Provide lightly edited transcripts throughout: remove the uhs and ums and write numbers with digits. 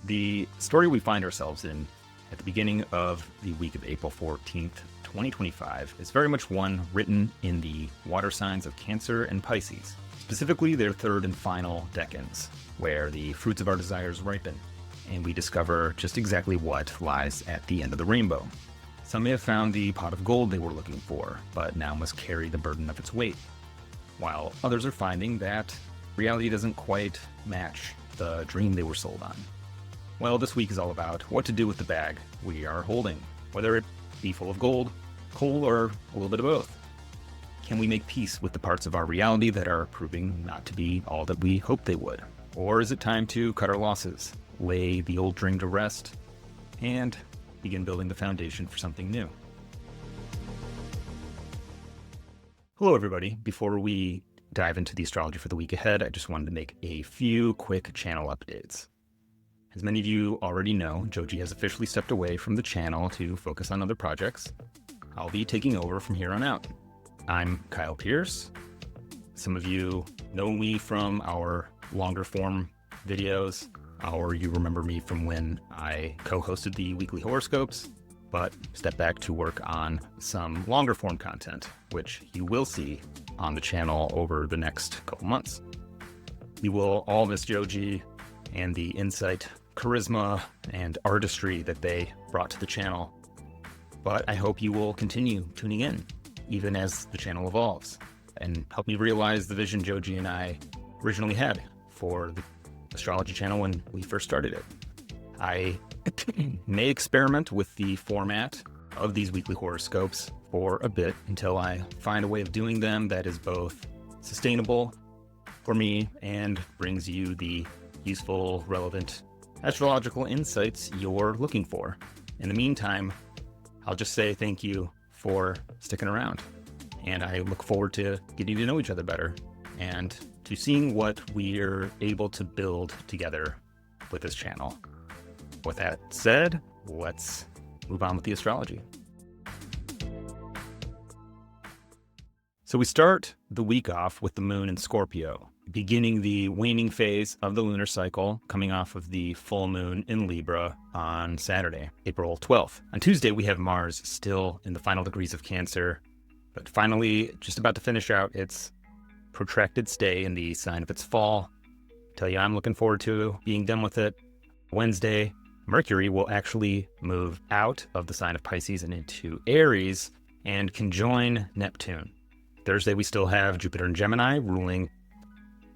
The story we find ourselves in at the beginning of the week of April 14th, 2025 is very much one written in the water signs of Cancer and Pisces, specifically their third and final decans, where the fruits of our desires ripen, and we discover just exactly what lies at the end of the rainbow. Some may have found the pot of gold they were looking for, but now must carry the burden of its weight, while others are finding that reality doesn't quite match the dream they were sold on. Well, this week is all about what to do with the bag we are holding, whether it be full of gold, coal, or a little bit of both. Can we make peace with the parts of our reality that are proving not to be all that we hoped they would? Or is it time to cut our losses, lay the old dream to rest, and begin building the foundation for something new? Hello, everybody. Before we dive into the astrology for the week ahead, I just wanted to make a few quick channel updates. As many of you already know, Joji has officially stepped away from the channel to focus on other projects. I'll be taking over from here on out. I'm Kyle Pierce. Some of you know me from our longer form videos, or you remember me from when I co-hosted the weekly horoscopes, but stepped back to work on some longer form content, which you will see on the channel over the next couple months. You will all miss Joji and the insight, charisma, and artistry that they brought to the channel, but I hope you will continue tuning in, even as the channel evolves, and help me realize the vision Joji and I originally had for the astrology channel when we first started it. I may experiment with the format of these weekly horoscopes for a bit until I find a way of doing them that is both sustainable for me and brings you the useful, relevant astrological insights you're looking for. In the meantime, I'll just say thank you for sticking around, and I look forward to getting to know each other better and to seeing what we're able to build together with this channel. With that said, let's move on with the astrology. So we start the week off with the moon in Scorpio, beginning the waning phase of the lunar cycle, coming off of the full moon in Libra on Saturday, April 12th. On Tuesday, we have Mars still in the final degrees of Cancer, but finally just about to finish out its protracted stay in the sign of its fall. Tell you, I'm looking forward to being done with it. Wednesday, Mercury will actually move out of the sign of Pisces and into Aries and conjoin Neptune. Thursday, we still have Jupiter and Gemini ruling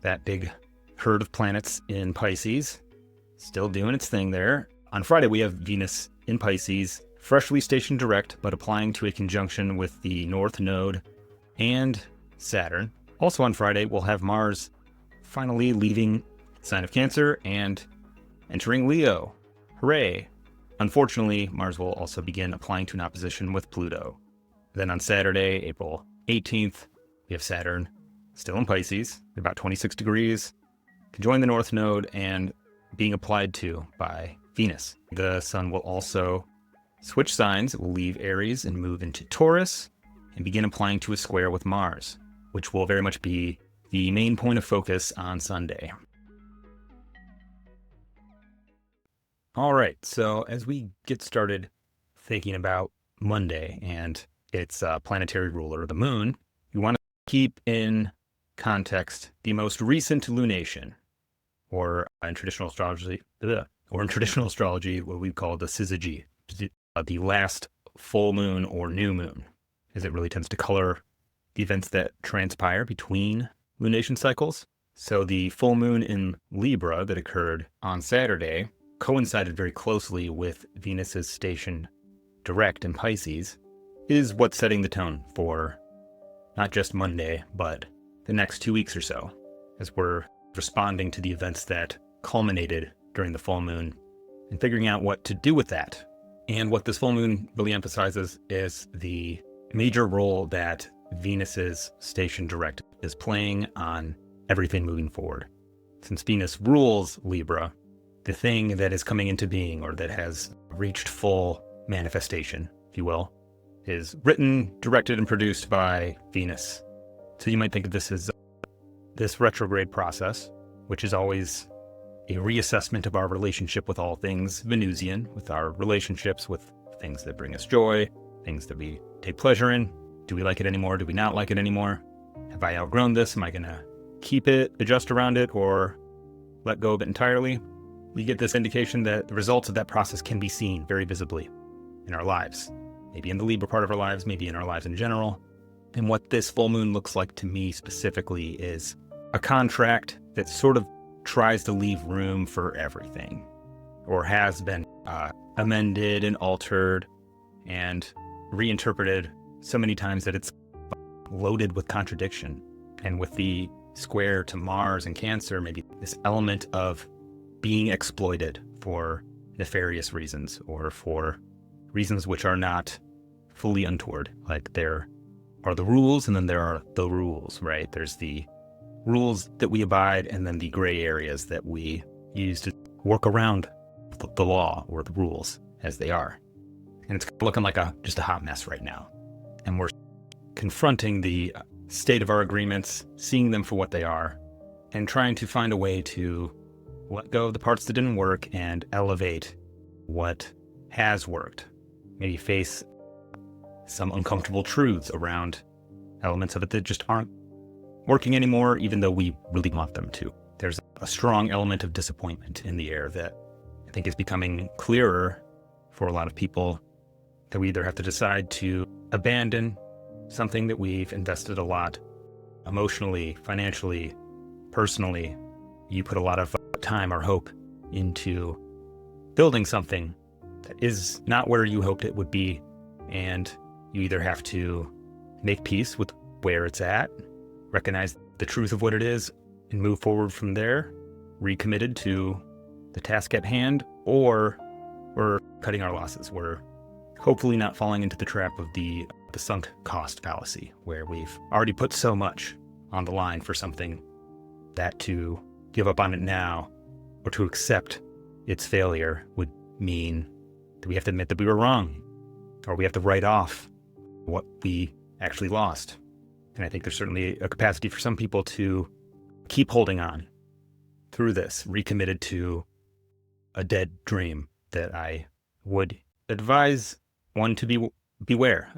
that big herd of planets in Pisces, still doing its thing there. On Friday, we have Venus in Pisces, freshly stationed direct, but applying to a conjunction with the North Node and Saturn. Also on Friday, we'll have Mars finally leaving the sign of Cancer and entering Leo. Hooray! Unfortunately, Mars will also begin applying to an opposition with Pluto. Then on Saturday, April 18th, we have Saturn still in Pisces, about 26 degrees, conjoin the North Node and being applied to by Venus. The Sun will also switch signs. It will leave Aries and move into Taurus and begin applying to a square with Mars, which will very much be the main point of focus on Sunday. All right, so as we get started thinking about Monday and its planetary ruler, the moon, you want to keep in context the most recent lunation, or in traditional astrology, what we call the syzygy, the last full moon or new moon, as it really tends to color the events that transpire between lunation cycles. So the full moon in Libra that occurred on Saturday coincided very closely with Venus's station direct in Pisces, is what's setting the tone for not just Monday, but the next 2 weeks or so, as we're responding to the events that culminated during the full moon and figuring out what to do with that. And what this full moon really emphasizes is the major role that Venus's station direct is playing on everything moving forward. Since Venus rules Libra, the thing that is coming into being, or that has reached full manifestation, if you will, is written, directed, and produced by Venus. So you might think of this as this retrograde process, which is always a reassessment of our relationship with all things Venusian, with our relationships with things that bring us joy, things that we take pleasure in. Do we like it anymore? Do we not like it anymore? Have I outgrown this? Am I going to keep it, adjust around it, or let go of it entirely? We get this indication that the results of that process can be seen very visibly in our lives, maybe in the Libra part of our lives, maybe in our lives in general. And what this full moon looks like to me specifically is a contract that sort of tries to leave room for everything, or has been amended and altered and reinterpreted so many times that it's loaded with contradiction. And with the square to Mars and Cancer, maybe this element of being exploited for nefarious reasons, or for reasons which are not fully untoward. Like, there are the rules, and then there are the rules, right? There's the rules that we abide, and then the gray areas that we use to work around the law or the rules as they are. And it's looking like just a hot mess right now. And we're confronting the state of our agreements, seeing them for what they are, and trying to find a way to let go of the parts that didn't work and elevate what has worked. Maybe face some uncomfortable truths around elements of it that just aren't working anymore, even though we really want them to. There's a strong element of disappointment in the air that I think is becoming clearer for a lot of people, that we either have to decide to abandon something that we've invested a lot emotionally, financially, personally. You put a lot of time or hope into building something that is not where you hoped it would be, and you either have to make peace with where it's at, recognize the truth of what it is, and move forward from there, recommitted to the task at hand, or we're cutting our losses. We're hopefully not falling into the trap of the sunk cost fallacy, where we've already put so much on the line for something that to give up on it now, or to accept its failure, would mean that we have to admit that we were wrong, or we have to write off what we actually lost. And I think there's certainly a capacity for some people to keep holding on through this, recommitted to a dead dream, that I would advise one to beware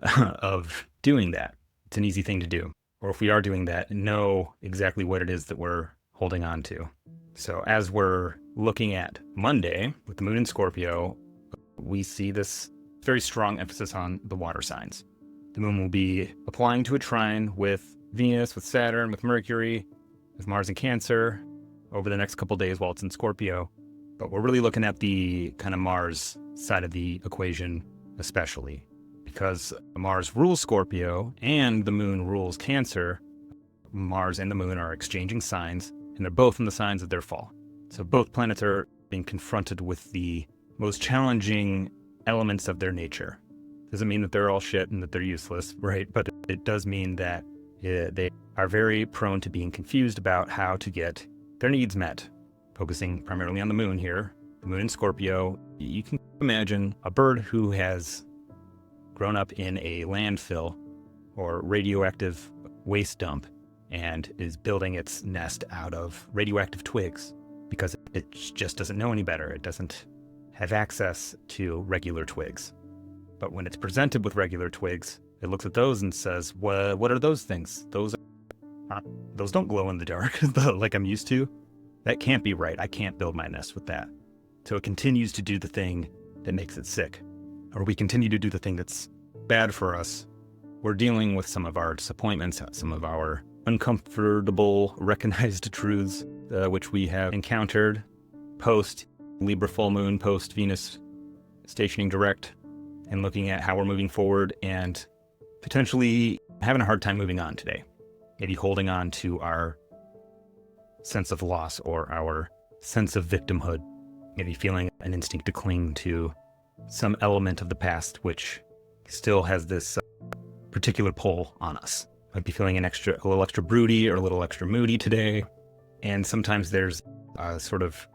of doing that. It's an easy thing to do. Or if we are doing that, know exactly what it is that we're holding on to. So as we're looking at Monday with the moon in Scorpio, we see this very strong emphasis on the water signs. The moon will be applying to a trine with Venus, with Saturn, with Mercury, with Mars in Cancer over the next couple days while it's in Scorpio. But we're really looking at the kind of Mars side of the equation, especially because Mars rules Scorpio and the moon rules Cancer. Mars and the moon are exchanging signs, and they're both in the signs of their fall. So both planets are being confronted with the most challenging elements of their nature. Doesn't mean that they're all shit and that they're useless, right? But it does mean that they are very prone to being confused about how to get their needs met. Focusing primarily on the moon here, the moon in Scorpio, you can imagine a bird who has grown up in a landfill or radioactive waste dump and is building its nest out of radioactive twigs because it just doesn't know any better. It doesn't have access to regular twigs. But when it's presented with regular twigs, it looks at those and says, what are those things? Those don't glow in the dark like I'm used to. That can't be right. I can't build my nest with that. So it continues to do the thing that makes it sick. Or we continue to do the thing that's bad for us. We're dealing with some of our disappointments, some of our uncomfortable, recognized truths, which we have encountered post Libra full moon, post Venus stationing direct, and looking at how we're moving forward and potentially having a hard time moving on today. Maybe holding on to our sense of loss or our sense of victimhood. Maybe feeling an instinct to cling to some element of the past which still has this particular pull on us. Might be feeling a little extra broody or a little extra moody today. And sometimes there's a sort of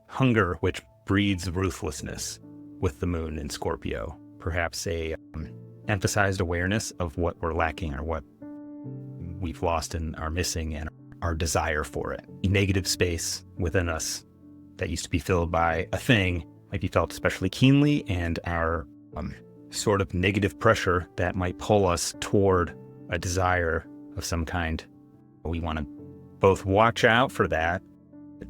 hunger which breeds ruthlessness with the moon in Scorpio. Perhaps a emphasized awareness of what we're lacking or what we've lost and are missing, and our desire for it. A negative space within us that used to be filled by a thing might be felt especially keenly, and our sort of negative pressure that might pull us toward a desire of some kind. We want to both watch out for that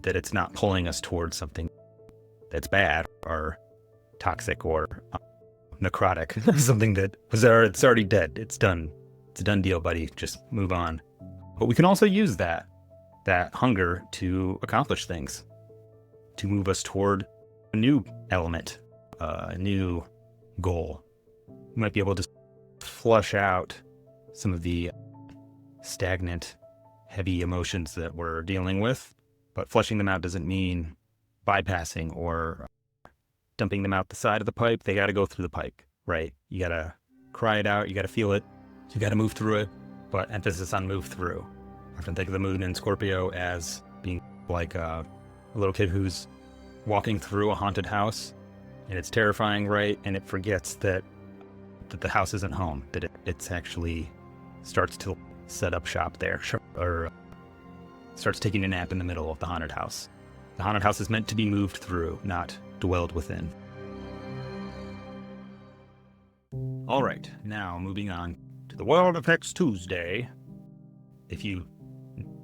it's not pulling us towards something that's bad or toxic or necrotic, something that it's already dead. It's done. It's a done deal, buddy. Just move on. But we can also use that hunger to accomplish things, to move us toward a new element, a new goal. We might be able to flush out some of the stagnant, heavy emotions that we're dealing with, but flushing them out doesn't mean bypassing or dumping them out the side of the pipe. They got to go through the pipe, right? You got to cry it out. You got to feel it. You got to move through it, but emphasis on move through. I often think of the moon in Scorpio as being like a little kid who's walking through a haunted house, and it's terrifying, right? And it forgets that the house isn't home, that it's actually starts to set up shop there, or starts taking a nap in the middle of the haunted house. The haunted house is meant to be moved through, not dwelled within. All right, now moving on to the World of Next Tuesday. If you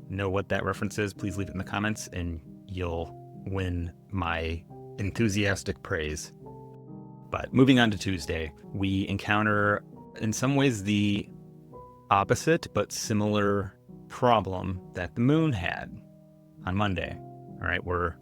know what that reference is, please leave it in the comments and you'll win my enthusiastic praise. But moving on to Tuesday, we encounter in some ways the opposite but similar problem that the moon had on Monday. All right, we're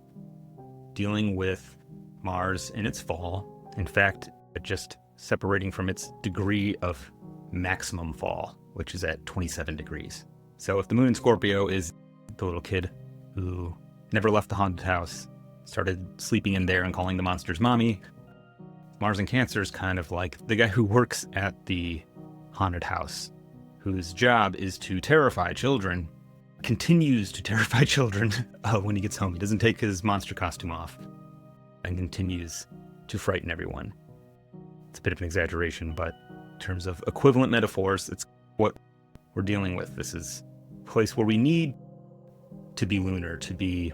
dealing with Mars in its fall. In fact, just separating from its degree of maximum fall, which is at 27 degrees. So if the moon in Scorpio is the little kid who never left the haunted house, started sleeping in there and calling the monsters mommy, Mars in Cancer is kind of like the guy who works at the haunted house, whose job is to terrify children, continues to terrify children when he gets home. He doesn't take his monster costume off and continues to frighten everyone. It's a bit of an exaggeration, but in terms of equivalent metaphors, it's what we're dealing with. This is a place where we need to be lunar, to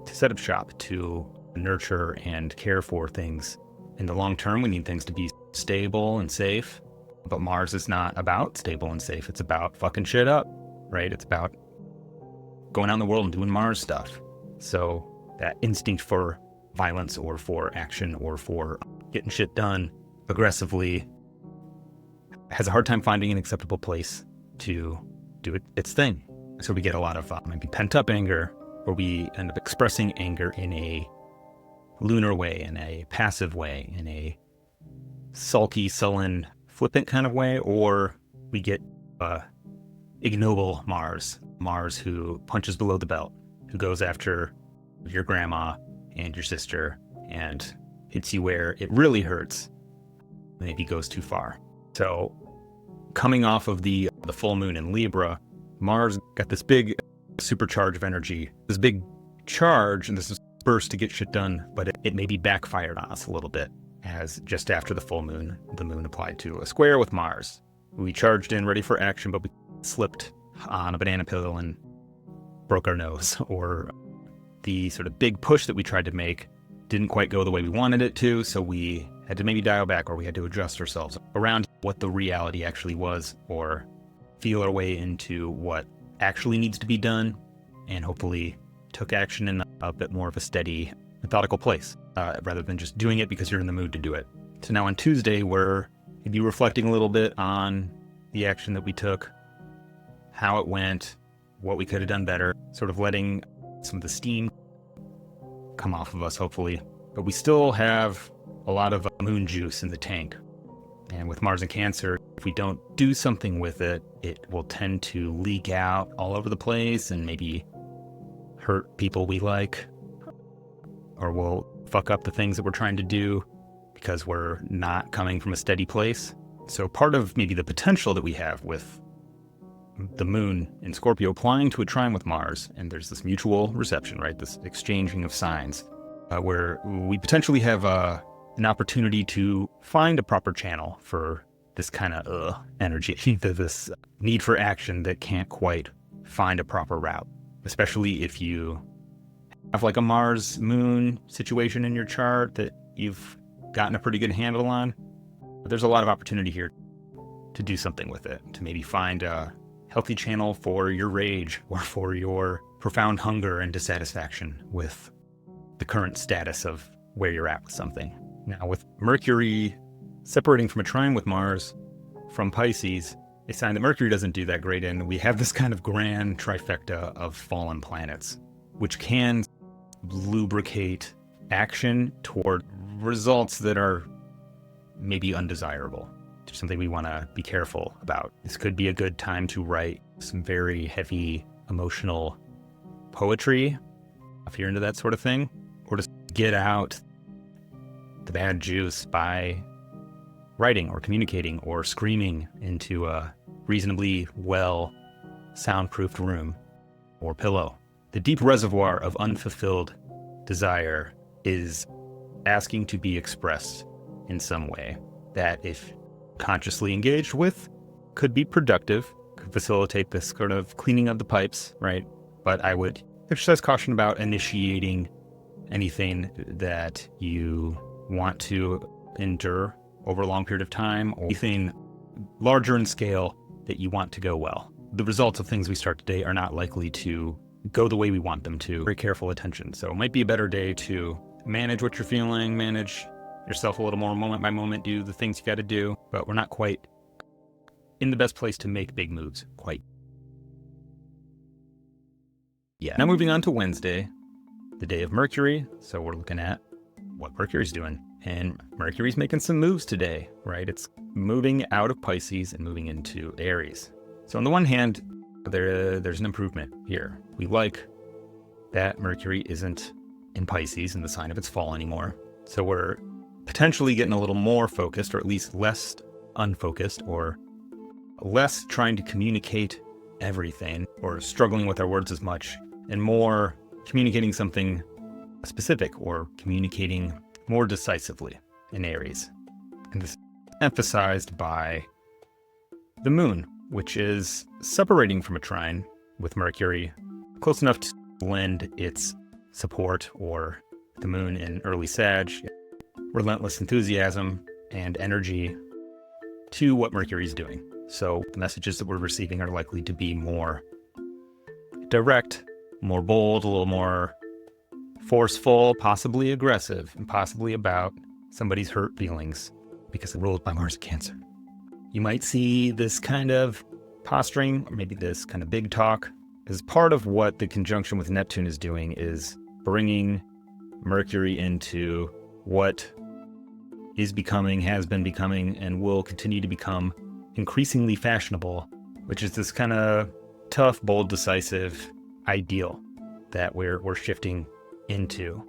set up shop, to nurture and care for things. In the long term, we need things to be stable and safe. But Mars is not about stable and safe. It's about fucking shit up, right? It's about going out in the world and doing Mars stuff. So that instinct for violence or for action or for getting shit done aggressively has a hard time finding an acceptable place to do its thing. So we get a lot of maybe pent up anger, or we end up expressing anger in a lunar way, in a passive way, in a sulky, sullen, flippant kind of way, or we get ignoble Mars who punches below the belt, who goes after your grandma and your sister and hits you where it really hurts, maybe goes too far. So coming off of the full moon in Libra, Mars got this big supercharge of energy, this big charge, and this is burst to get shit done, but it maybe backfired on us a little bit, as just after the full moon, the moon applied to a square with Mars. We charged in ready for action, but we slipped on a banana peel and broke our nose, or the sort of big push that we tried to make didn't quite go the way we wanted it to, so we had to maybe dial back, or we had to adjust ourselves around what the reality actually was, or feel our way into what actually needs to be done, and hopefully took action in a bit more of a steady, methodical place, rather than just doing it because you're in the mood to do it. So now on Tuesday, we're maybe reflecting a little bit on the action that we took, how it went, what we could have done better, sort of letting some of the steam come off of us, hopefully. But we still have a lot of moon juice in the tank. And with Mars in Cancer, if we don't do something with it, it will tend to leak out all over the place and maybe hurt people we like, or we'll fuck up the things that we're trying to do because we're not coming from a steady place. So part of maybe the potential that we have with the moon in Scorpio applying to a trine with Mars, and there's this mutual reception, right? This exchanging of signs, where we potentially have an opportunity to find a proper channel for this kind of energy, this need for action that can't quite find a proper route, especially if you have like a Mars Moon situation in your chart that you've gotten a pretty good handle on, but there's a lot of opportunity here to do something with it, to maybe find a healthy channel for your rage or for your profound hunger and dissatisfaction with the current status of where you're at with something. Now, with Mercury separating from a trine with Mars from Pisces, a sign that Mercury doesn't do that great in, we have this kind of grand trifecta of fallen planets, which can lubricate action toward results that are maybe undesirable. It's something we want to be careful about. This could be a good time to write some very heavy emotional poetry, if you're into that sort of thing, or just get out the bad juice by writing or communicating or screaming into a reasonably well soundproofed room or pillow. The deep reservoir of unfulfilled desire is asking to be expressed in some way that, if consciously engaged with, could be productive, could facilitate this sort of cleaning of the pipes, right? But I would exercise caution about initiating anything that you want to endure over a long period of time, or anything larger in scale that you want to go well. The results of things we start today are not likely to go the way we want them to. Very careful attention. So it might be a better day to manage what you're feeling, manage yourself a little more moment by moment, do the things you got to do, but we're not quite in the best place to make big moves quite. Yeah. Now moving on to Wednesday, the day of Mercury. So we're looking at what Mercury's doing. And Mercury's making some moves today, right? It's moving out of Pisces and moving into Aries. So on the one hand, there's an improvement here. We like that Mercury isn't in Pisces in the sign of its fall anymore. So we're potentially getting a little more focused, or at least less unfocused, or less trying to communicate everything or struggling with our words as much, and more communicating something specific or communicating more decisively in Aries. And this is emphasized by the moon, which is separating from a trine with Mercury, close enough to lend its support, or the moon in early Sag, relentless enthusiasm and energy to what Mercury's doing. So the messages that we're receiving are likely to be more direct, more bold, a little more forceful, possibly aggressive, and possibly about somebody's hurt feelings because they're ruled by Mars and Cancer. You might see this kind of posturing, or maybe this kind of big talk, as part of what the conjunction with Neptune is doing, is bringing Mercury into what is becoming, has been becoming, and will continue to become increasingly fashionable, which is this kind of tough, bold, decisive ideal that we're shifting into.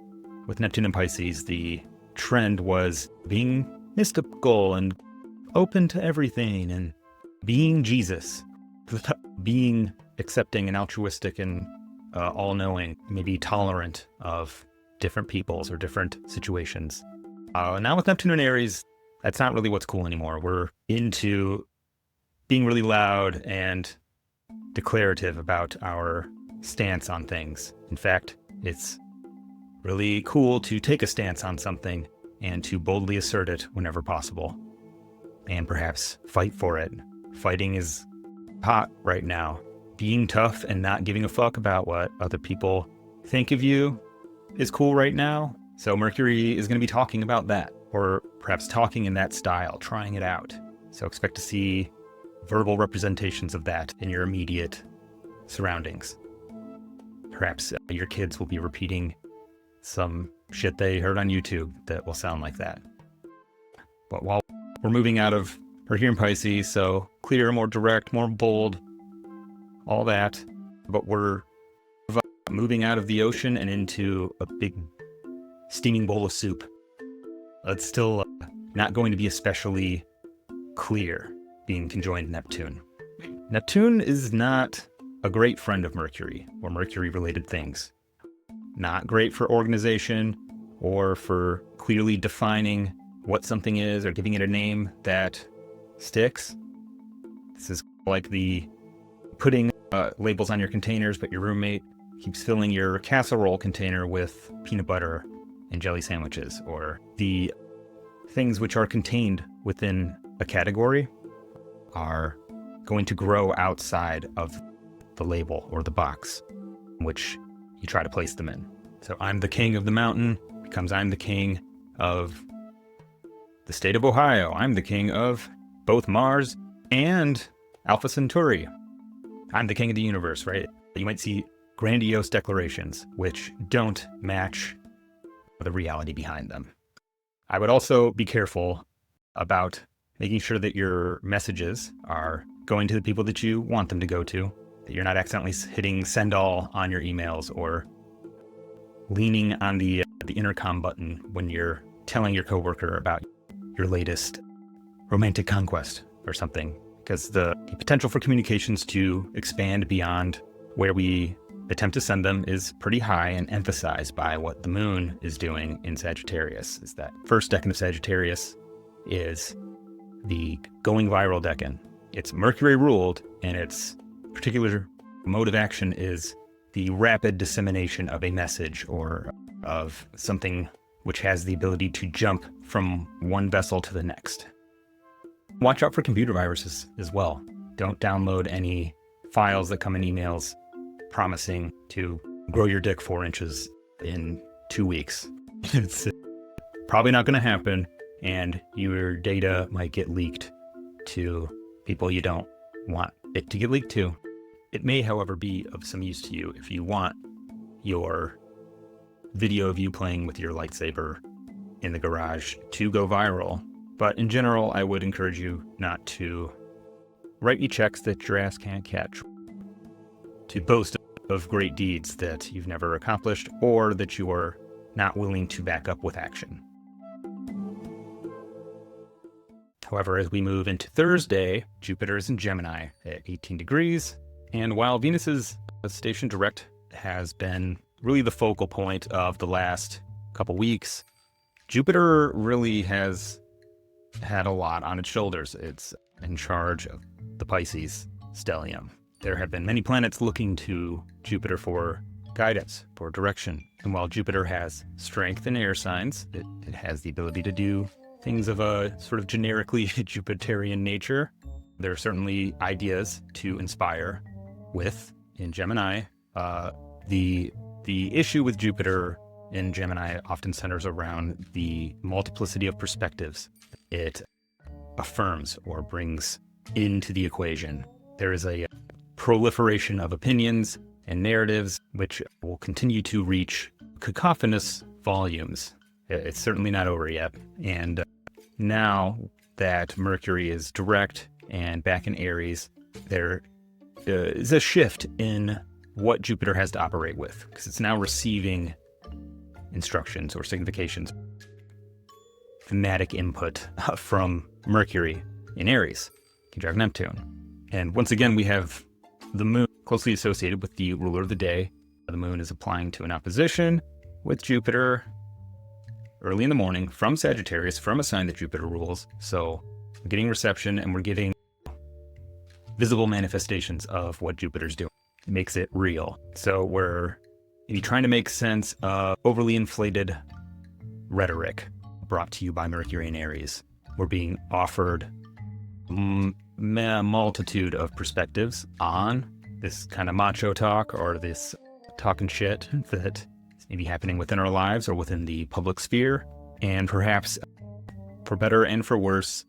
With Neptune and Pisces, the trend was being mystical and open to everything and being Jesus, being accepting and altruistic and all-knowing, maybe tolerant of different peoples or different situations. Now with Neptune and Aries, that's not really what's cool anymore. We're into being really loud and declarative about our stance on things. In fact, it's really cool to take a stance on something and to boldly assert it whenever possible, and perhaps fight for it. Fighting is hot right now. Being tough and not giving a fuck about what other people think of you is cool right now. So Mercury is going to be talking about that, or perhaps talking in that style, trying it out. So expect to see verbal representations of that in your immediate surroundings. Perhaps your kids will be repeating some shit they heard on YouTube that will sound like that. But while we're moving out of Mercury in Pisces, so clear, more direct, more bold, all that, but we're moving out of the ocean and into a big steaming bowl of soup. It's still not going to be especially clear being conjoined Neptune. Neptune is not a great friend of Mercury or Mercury-related things. Not great for organization or for clearly defining what something is or giving it a name that sticks. This is like the putting labels on your containers, but your roommate keeps filling your casserole container with peanut butter and jelly sandwiches, or the things which are contained within a category are going to grow outside of the label or the box in which you try to place them in. So I'm the king of the mountain becomes I'm the king of the state of Ohio. I'm the king of both Mars and Alpha Centauri. I'm the king of the universe, right? You might see grandiose declarations which don't match the reality behind them. I would also be careful about making sure that your messages are going to the people that you want them to go to, that you're not accidentally hitting send all on your emails or leaning on the intercom button when you're telling your coworker about your latest romantic conquest or something, because the potential for communications to expand beyond where we attempt to send them is pretty high and emphasized by what the moon is doing in Sagittarius. Is that first decan of Sagittarius is the going viral decan. It's Mercury ruled, and its particular mode of action is the rapid dissemination of a message or of something which has the ability to jump from one vessel to the next. Watch out for computer viruses as well. Don't download any files that come in emails promising to grow your dick 4 inches in 2 weeks. It's probably not going to happen, and your data might get leaked to people you don't want it to get leaked to. It may, however, be of some use to you if you want your video of you playing with your lightsaber in the garage to go viral. But in general, I would encourage you not to write me checks that your ass can't catch, to boast of great deeds that you've never accomplished or that you are not willing to back up with action. However, as we move into Thursday, Jupiter is in Gemini at 18 degrees. And while Venus's station direct has been really the focal point of the last couple weeks, Jupiter really has had a lot on its shoulders. It's in charge of the Pisces stellium. There have been many planets looking to Jupiter for guidance, for direction. And while Jupiter has strength in air signs, it has the ability to do things of a sort of generically Jupiterian nature. There are certainly ideas to inspire with in Gemini. The issue with Jupiter in Gemini often centers around the multiplicity of perspectives it affirms or brings into the equation. There is a proliferation of opinions and narratives which will continue to reach cacophonous volumes. It's certainly not over yet. And now that Mercury is direct and back in Aries, there is a shift in what Jupiter has to operate with, because it's now receiving instructions or significations, thematic input from Mercury in Aries, conjunct Neptune. And once again, we have the moon closely associated with the ruler of the day. The moon is applying to an opposition with Jupiter early in the morning from Sagittarius, from a sign that Jupiter rules. So we're getting reception and we're getting visible manifestations of what Jupiter's doing. It makes it real. So we're trying to make sense of overly inflated rhetoric brought to you by Mercury and Aries. We're being offered a multitude of perspectives on this kind of macho talk or this talking shit that is maybe happening within our lives or within the public sphere. And perhaps for better and for worse,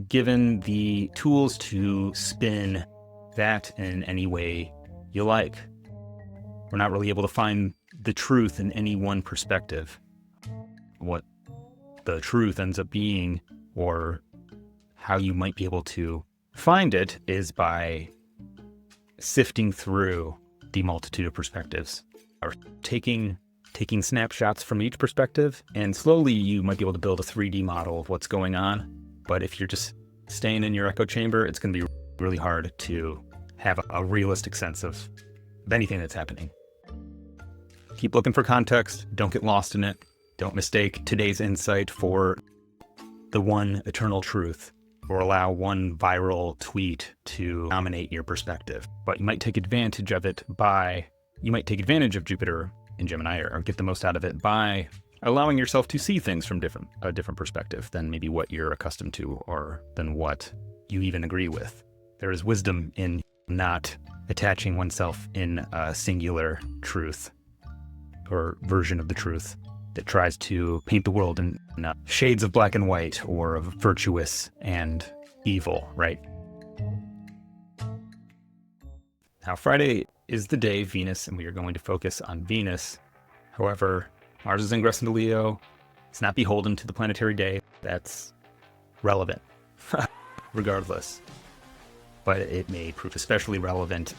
given the tools to spin that in any way you like. We're not really able to find the truth in any one perspective. What the truth ends up being, or how you might be able to find it, is by sifting through the multitude of perspectives, or taking snapshots from each perspective, and slowly you might be able to build a 3D model of what's going on. But if you're just staying in your echo chamber, it's going to be really hard to have a realistic sense of anything that's happening. Keep looking for context. Don't get lost in it. Don't mistake today's insight for the one eternal truth, or allow one viral tweet to dominate your perspective. But you might take advantage of it by you might take advantage of Jupiter in Gemini or get the most out of it by allowing yourself to see things from a different perspective than maybe what you're accustomed to or than what you even agree with. There is wisdom in not attaching oneself in a singular truth or version of the truth that tries to paint the world in shades of black and white or of virtuous and evil, right? Now, Friday is the day Venus, and we are going to focus on Venus. However, Mars is ingress into Leo. It's not beholden to the planetary day. That's relevant, regardless. But it may prove especially relevant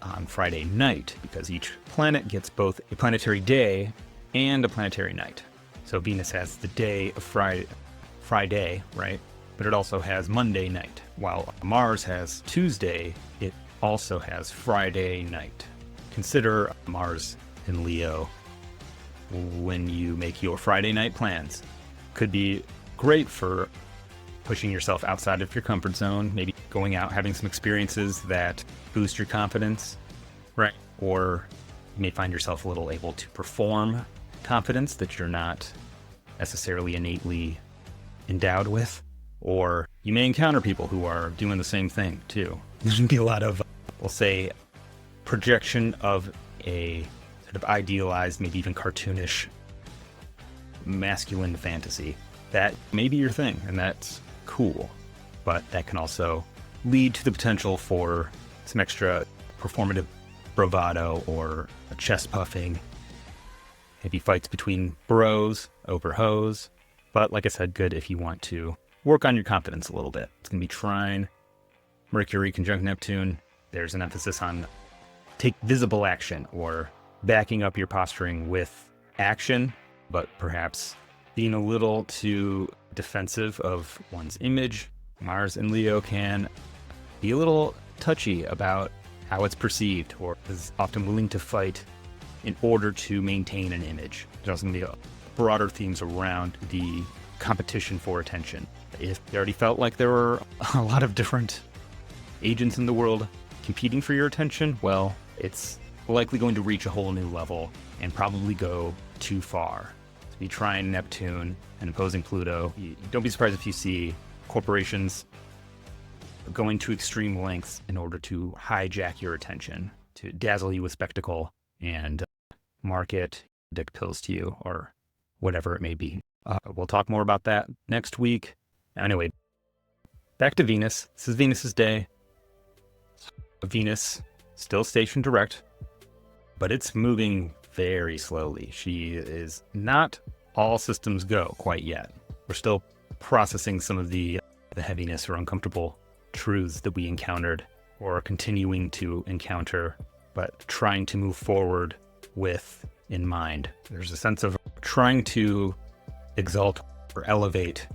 on Friday night because each planet gets both a planetary day and a planetary night. So Venus has the day of Friday, right? But it also has Monday night. While Mars has Tuesday, it also has Friday night. Consider Mars in Leo when you make your Friday night plans. Could be great for pushing yourself outside of your comfort zone, maybe going out, having some experiences that boost your confidence, right? Or you may find yourself a little able to perform confidence that you're not necessarily innately endowed with. Or you may encounter people who are doing the same thing too. There's going to be a lot of, we'll say, projection of a sort of idealized, maybe even cartoonish masculine fantasy. That may be your thing, and that's cool. But that can also lead to the potential for some extra performative bravado or a chest puffing, maybe fights between bros over hoes. But like I said, good if you want to work on your confidence a little bit. It's going to be trine, Mercury conjunct Neptune. There's an emphasis on take visible action or backing up your posturing with action, but perhaps being a little too defensive of one's image. Mars in Leo can be a little touchy about how it's perceived or is often willing to fight in order to maintain an image. There's going to be broader themes around the competition for attention. If you already felt like there were a lot of different agents in the world competing for your attention, well, it's likely going to reach a whole new level and probably go too far. To be trine Neptune and opposing Pluto, don't be surprised if you see corporations going to extreme lengths in order to hijack your attention, to dazzle you with spectacle and market, dick pills to you, or whatever it may be. We'll talk more about that next week. Anyway, back to Venus. This is Venus's day. Venus still stationed direct, but it's moving very slowly. She is not all systems go quite yet. We're still processing some of the heaviness or uncomfortable truths that we encountered or are continuing to encounter, but trying to move forward with in mind. There's a sense of trying to exalt or elevate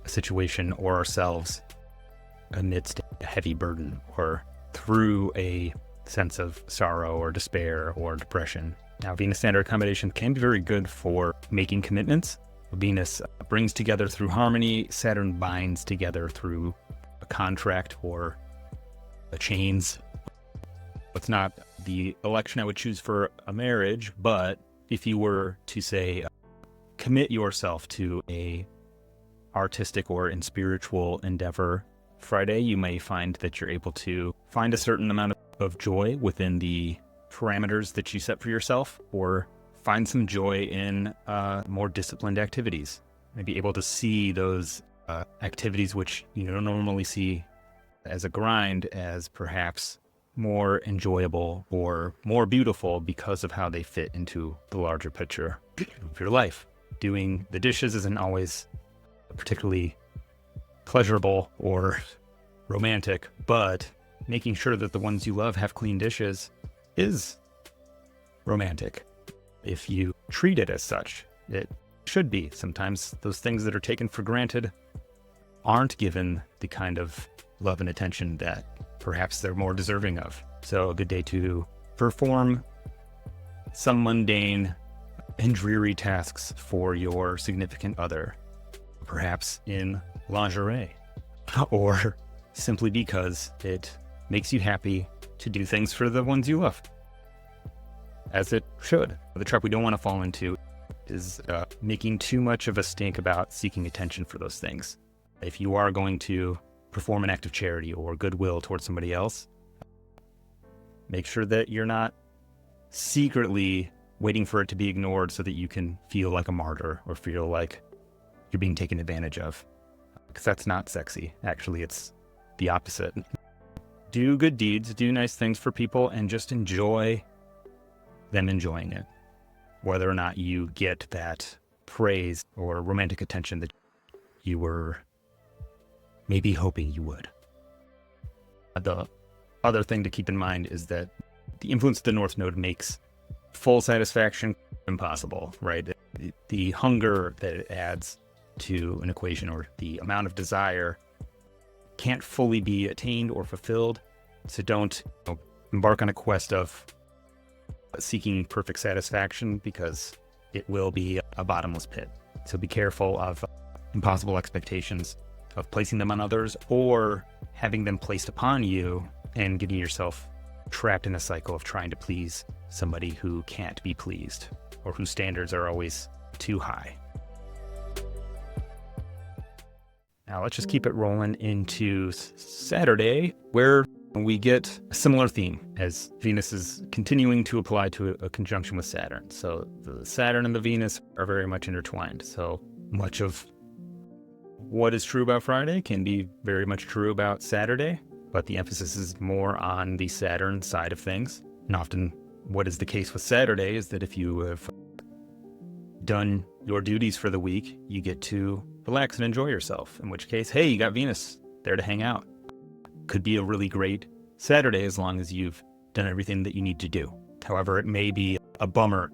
a situation or ourselves amidst a heavy burden or through a sense of sorrow or despair or depression. Now, Venus standard accommodation can be very good for making commitments. Venus brings together through harmony. Saturn binds together through a contract or a chains. It's not the election I would choose for a marriage, but if you were to say, commit yourself to a artistic or in spiritual endeavor, Friday, you may find that you're able to find a certain amount of joy within the parameters that you set for yourself, or find some joy in more disciplined activities. Maybe able to see those activities which you don't normally see as a grind as perhaps more enjoyable or more beautiful because of how they fit into the larger picture of your life. Doing the dishes isn't always particularly pleasurable or romantic, but making sure that the ones you love have clean dishes is romantic. If you treat it as such, it should be. Sometimes those things that are taken for granted aren't given the kind of love and attention that perhaps they're more deserving of. So a good day to perform some mundane and dreary tasks for your significant other, perhaps in lingerie, or simply because it makes you happy to do things for the ones you love. as it should. The trap we don't want to fall into is making too much of a stink about seeking attention for those things. If you are going to perform an act of charity or goodwill towards somebody else, make sure that you're not secretly waiting for it to be ignored so that you can feel like a martyr or feel like you're being taken advantage of. Because that's not sexy. Actually, it's the opposite. Do good deeds, do nice things for people, and just enjoy them enjoying it. Whether or not you get that praise or romantic attention that you were maybe hoping you would. The other thing to keep in mind is that the influence of the North Node makes full satisfaction impossible, right? The hunger that it adds to an equation, or the amount of desire, can't fully be attained or fulfilled. So don't embark on a quest of seeking perfect satisfaction, because it will be a bottomless pit. So be careful of impossible expectations, of placing them on others or having them placed upon you and getting yourself trapped in a cycle of trying to please somebody who can't be pleased or whose standards are always too high. Now let's just keep it rolling into Saturday, where we get a similar theme as Venus is continuing to apply to a conjunction with Saturn. So the Saturn and the Venus are very much intertwined. So much of what is true about Friday can be very much true about Saturday, but the emphasis is more on the Saturn side of things. And often what is the case with Saturday is that if you have done your duties for the week, you get to relax and enjoy yourself, in which case, hey, you got Venus there to hang out. Could be a really great Saturday as long as you've done everything that you need to do. However, it may be a bummer,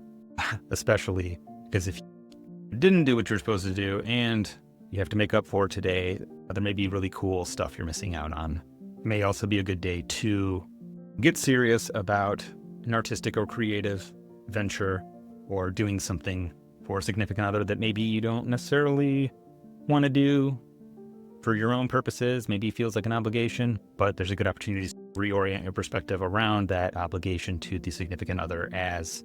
especially because if you didn't do what you're supposed to do and you have to make up for it today, there may be really cool stuff you're missing out on. It may also be a good day to get serious about an artistic or creative venture, or doing something for a significant other that maybe you don't necessarily want to do for your own purposes. Maybe it feels like an obligation, but there's a good opportunity to reorient your perspective around that obligation to the significant other as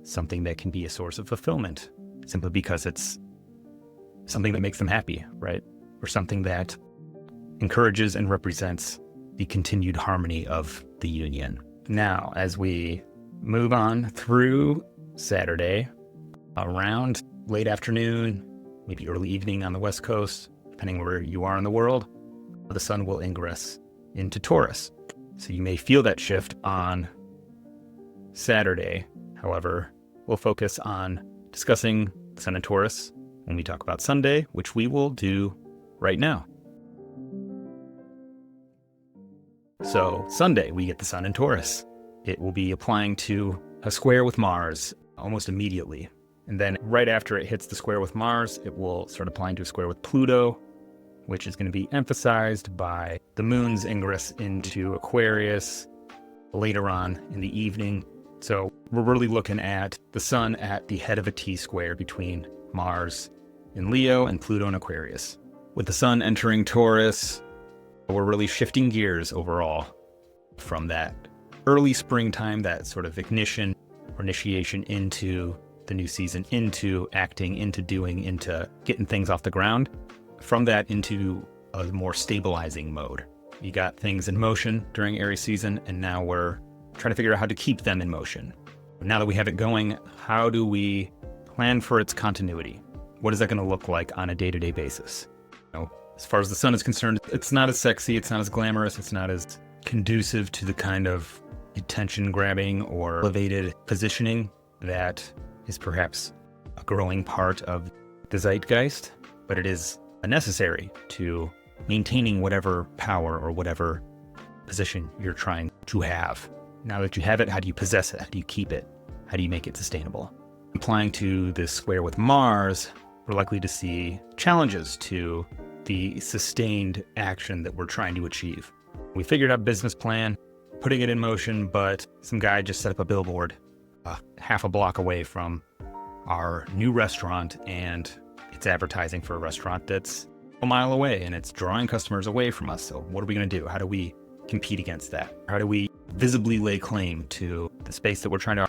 something that can be a source of fulfillment, simply because it's something that makes them happy, right? Or something that encourages and represents the continued harmony of the union. Now, as we move on through Saturday, around late afternoon, maybe early evening on the West Coast, depending where you are in the world, the sun will ingress into Taurus. So you may feel that shift on Saturday. However, we'll focus on discussing the sun in Taurus when we talk about Sunday, which we will do right now. So Sunday, we get the sun in Taurus. It will be applying to a square with Mars almost immediately. And then right after it hits the square with Mars, it will start applying to a square with Pluto, which is going to be emphasized by the moon's ingress into Aquarius later on in the evening. So we're really looking at the sun at the head of a T-square between Mars in Leo and Pluto in Aquarius. With the sun entering Taurus, we're really shifting gears overall from that early springtime, that sort of ignition or initiation into the new season, into acting, into doing, into getting things off the ground. From that into a more stabilizing mode. You got things in motion during Aries season, and now we're trying to figure out how to keep them in motion. Now that we have it going, how do we plan for its continuity? What is that going to look like on a day-to-day basis? As far as the sun is concerned, it's not as sexy, it's not as glamorous, it's not as conducive to the kind of attention-grabbing or elevated positioning that is perhaps a growing part of the zeitgeist, but it is necessary to maintaining whatever power or whatever position you're trying to have. Now that you have it, how do you possess it? How do you keep it? How do you make it sustainable? Applying to this square with Mars, we're likely to see challenges to the sustained action that we're trying to achieve. We figured out a business plan, putting it in motion, but some guy just set up a billboard half a block away from our new restaurant, and it's advertising for a restaurant that's a mile away, and it's drawing customers away from us. So what are we going to do? How do we compete against that? How do we visibly lay claim to the space that we're trying to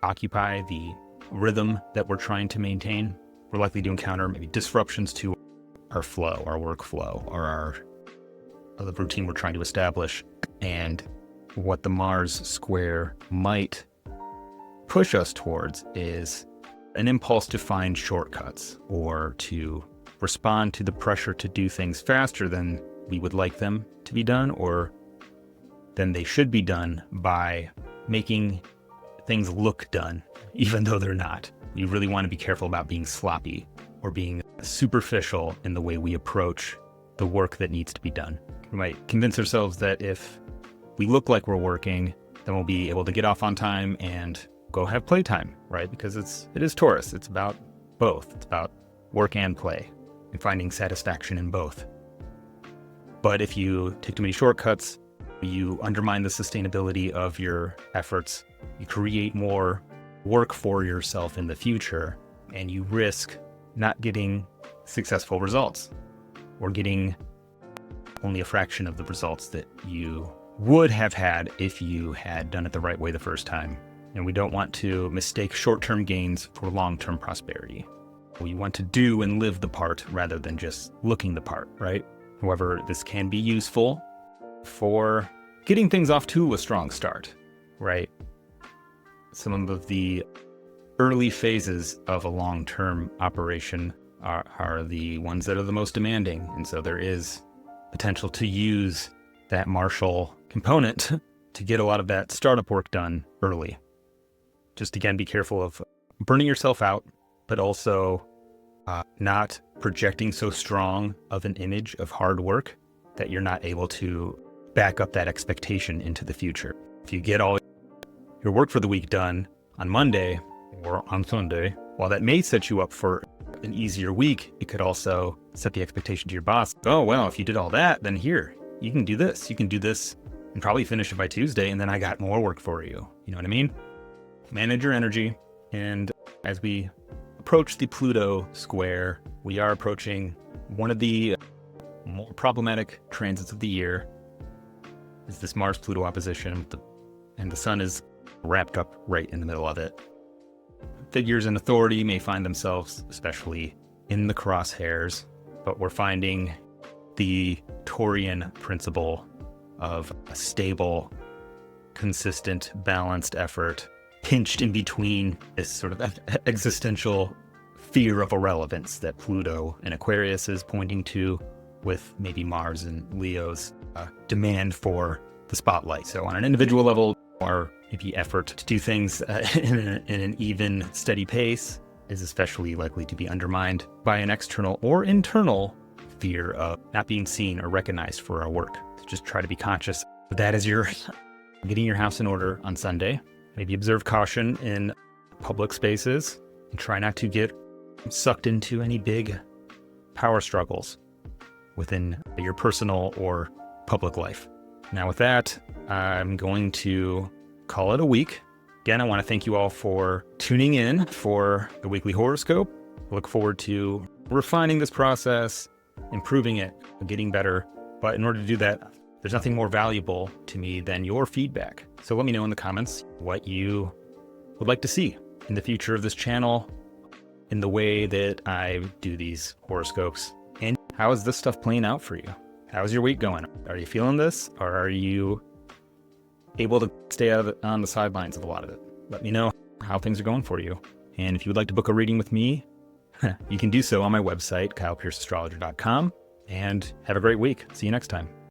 occupy, the rhythm that we're trying to maintain, we're likely to encounter maybe disruptions to our flow, our workflow, or the routine we're trying to establish. And what the Mars square might push us towards is an impulse to find shortcuts or to respond to the pressure to do things faster than we would like them to be done or than they should be done by making things look done, even though they're not. We really want to be careful about being sloppy or being superficial in the way we approach the work that needs to be done. We might convince ourselves that if we look like we're working, then we'll be able to get off on time and go have playtime, right? Because it is Taurus. It's about both. It's about work and play and finding satisfaction in both. But if you take too many shortcuts, you undermine the sustainability of your efforts, you create more work for yourself in the future, and you risk not getting successful results or getting only a fraction of the results that you would have had if you had done it the right way the first time. And we don't want to mistake short-term gains for long-term prosperity. We want to do and live the part rather than just looking the part, right? However, this can be useful for getting things off to a strong start, right? Some of the early phases of a long-term operation are the ones that are the most demanding. And so there is potential to use that Marshall component to get a lot of that startup work done early. Just again, be careful of burning yourself out, but also not projecting so strong of an image of hard work that you're not able to back up that expectation into the future. If you get all your work for the week done on Monday or on Sunday, while that may set you up for an easier week, it could also set the expectation to your boss. Oh, well, if you did all that, then here, you can do this. You can do this and probably finish it by Tuesday, and then I got more work for you. You know what I mean? Manage your energy. And as we approach the Pluto square, we are approaching one of the more problematic transits of the year. Is this Mars-Pluto opposition, and the sun is wrapped up right in the middle of it. Figures in authority may find themselves especially in the crosshairs, but we're finding the Taurian principle of a stable, consistent, balanced effort pinched in between this sort of existential fear of irrelevance that Pluto and Aquarius is pointing to, with maybe Mars and Leo's demand for the spotlight. So on an individual level, our maybe effort to do things in an even, steady pace is especially likely to be undermined by an external or internal fear of not being seen or recognized for our work. So just try to be conscious of that as you're getting your house in order on Sunday. Maybe observe caution in public spaces and try not to get sucked into any big power struggles within your personal or public life. Now with that, I'm going to call it a week. Again, I want to thank you all for tuning in for the weekly horoscope. I look forward to refining this process, improving it, getting better. But in order to do that, there's nothing more valuable to me than your feedback. So let me know in the comments what you would like to see in the future of this channel, in the way that I do these horoscopes. And how is this stuff playing out for you? How's your week going? Are you feeling this, or are you able to stay out of it, on the sidelines of a lot of it? Let me know how things are going for you. And if you would like to book a reading with me, you can do so on my website, kylepierceastrologer.com. And have a great week. See you next time.